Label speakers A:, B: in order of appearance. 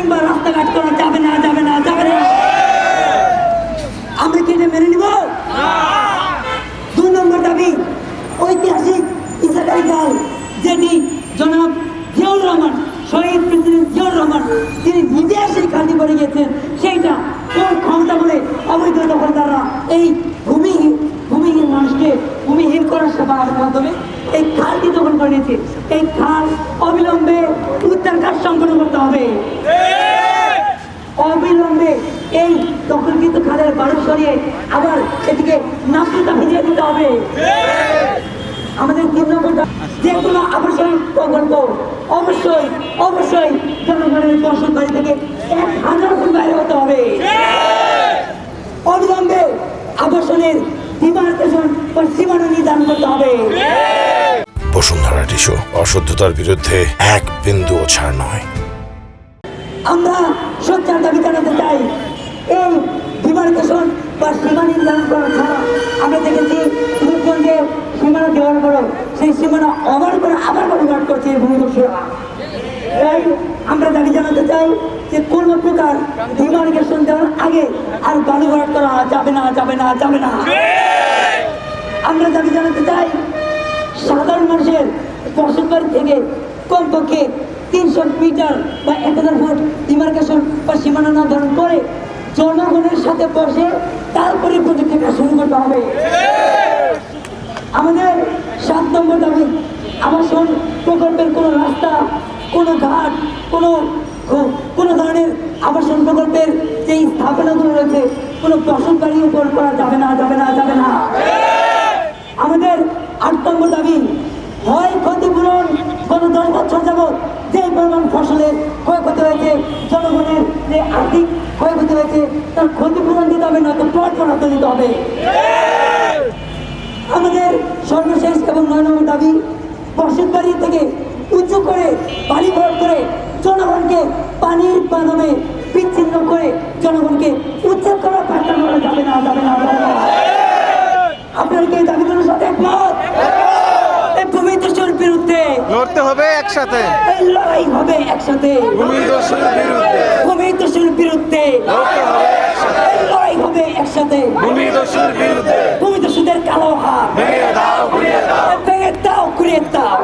A: কিংবা রাস্তাঘাট করা যাবে না, যাবে না, যাবে না। আমরা কি এটা মেনে নিব? 2 নম্বর দাবি ঐতিহাসিক ইসাকারি খাল, যেটি জনাব জিয়াউর রহমান, শহীদ প্রেসিডেন্ট জিয়াউর রহমান তিনি নিজে সেই খালটি করে গিয়েছেন, সেইটা কোন ক্ষমতা বলে অবৈধ দখলদাররা এই ভূমিহীন মানুষকে ভূমিহীন করার সেবার মাধ্যমে এই খালটি দখল করে নিয়েছে। এই খাল অবিলম্বে উদ্ধার কাজ সম্পন্ন করতে হবে। অবিলম্বে এই দখলকৃত খালের বালু সরিয়ে আবার এটিকে নাপ্যতা ভিজিয়ে দিতে হবে। আমাদের 3 নম্বরটা, যে কোনো আবাসন প্রকল্প অবশ্যই জনগণের বসত বাড়ি থেকে 1000 ফুট বাইরে হতে হবে। অবিলম্বে আবাসনের ডিমার্কেশন বা সীমানা নির্ধারণ করতে হবে।
B: বসুন্ধরা টিস্যু অশুদ্ধতার বিরুদ্ধে এক বিন্দুও ছাড় নয়।
A: আমরা সোচ্চার দাবি জানাতে চাই, এই ডিমার্কেশন বা সীমা নির্ধারণ করা ছাড়া আমরা দেখেছি রূপগঞ্জে সীমানা দেওয়ার পরও সেই সীমানা অবার করে আবার বহির্ঘাট করছে ভূমিদস্যুরা। তাই আমরা দাবি জানাতে চাই যে কোনো প্রকার ডিমার্কেশন দেওয়ার আগে আর বালু ভরাট করা যাবে না, যাবে না, যাবে না। আমরা দাবি জানাতে চাই সাধারণ মানুষের বসত বাড়ি থেকে কমপক্ষে 300 মিটার বা 1000 ফুট ডিমার্কেশন বা সীমানা নির্ধারণ করে জনগণের সাথে বসে তারপরে প্রযুক্তিটা শুরু করতে হবে। আমাদের 7 নম্বর দাবি, আবাসন প্রকল্পের কোনো রাস্তা, কোনো ঘাট, কোনো ধরনের আবাসন প্রকল্পের যে স্থাপনাগুলো রয়েছে কোনো বসত বাড়ির উপর করা যাবে না, যাবে না, যাবে না। আমাদের 8 নম্বর দাবি, হয় ক্ষতিপূরণ গত 10 বছর যাবৎ যে পরিমাণ ফসলের ক্ষয়ক্ষতি হয়েছে, জনগণের যে আর্থিক ক্ষয়ক্ষতি হয়েছে তার ক্ষতিপূরণ দিতে হবে, নয়তো প্লট বরাদ্দ দিতে হবে। আমাদের সর্বশেষ এবং 9 নম্বর দাবি, বসত বাড়ি থেকে উঁচু করে বাড়ি ঘর করে জনগণকে পানির মাধ্যমে বিচ্ছিন্ন করে জনগণকে উচ্ছেদ করা পাঠা করা যাবে না, যাবে না, যাবে না। আপনার কি এই দাবিগুলোর সাথে একমত? এই ভূমিদস্যুর বিরুদ্ধে
C: লড়তে হবে একসাথে,
A: এই লড়াই হবে একসাথে।
C: ভূমিদস্যুর বিরুদ্ধে
A: ভূমিদস্যুর বিরুদ্ধে
C: লড়তে হবে একসাথে,
A: এই লড়াই হবে একসাথে।
C: ভূমিদস্যুর বিরুদ্ধে
A: ভূমিদস্যুদের কালো হাত
C: ভেঙে দাও, ঘুরিয়ে দাও,
A: ভেঙে দাও, ঘুরিয়ে দাও।